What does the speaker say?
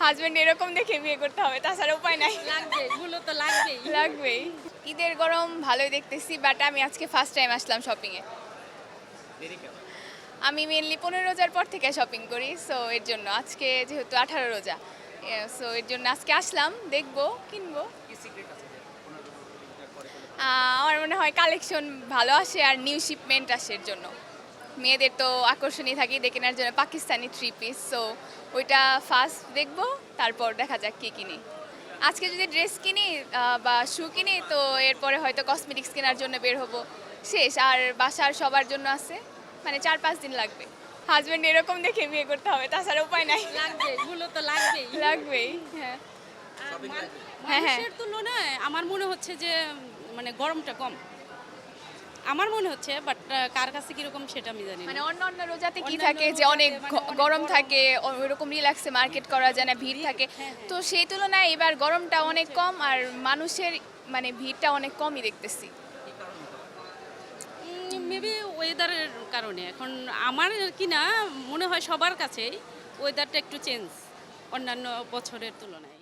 Husband এরকম দেখে বিয়ে করতে হবে, তাছাড়া উপায় নাই। মূলত লাগবেই। ঈদের গরম ভালোই দেখতেছি, বাট আমি আজকে ফার্স্ট টাইম আসলাম শপিংয়ে। আমি মেনলি 15 রোজার পর থেকে শপিং করি, সো এর জন্য আজকে যেহেতু 18 রোজা, সো এর জন্য আজকে আসলাম, দেখবো, কিনবো। আমার মনে হয় কালেকশন ভালো আসে আর নিউ শিপমেন্ট আসে এর জন্য। মেয়েদের তো আকর্ষণীয় থাকে ঈদে কেনার জন্য পাকিস্তানি 3 পিস, সো ওইটা ফার্স্ট দেখবো, তারপর দেখা যাক কী কিনি। আজকে যদি ড্রেস কিনি বা শু কিনি, তো এরপরে হয়তো কসমেটিক্স কেনার জন্য বের হবো, শেষ। আর বাসার সবার জন্য আছে, মানে 4-5 দিন লাগবে। হাজবেন্ড এরকম দেখে বিয়ে করতে হবে, তাছাড়া উপায় নাই। মূলত লাগবেই, হ্যাঁ। হ্যাঁ। মানুষের তুলনায় আমার মনে হচ্ছে যে মানে গরমটা কম আমার মনে হচ্ছে, বাট কার কাছে কিরকম সেটা আমি জানি না। মানে অন্য রোজাতে কি অন্যান্য থাকে যে অনেক রোজাতে মানে অনেক গরম গরম। থাকে, ওইরকম রিল্যাক্সে মার্কেট করা যায় না, ভিড় থাকে। তো সেই তুলনায় এবার গরমটা অনেক কম আর মানুষের মানে ভিড়টা অনেক কমই দেখতেছি। মেবি ওয়েদারের কারণে এখন আমার কি না মনে হয় সবার কাছেই ওয়েদারটা একটু চেঞ্জ অন্যান্য বছরের তুলনায়।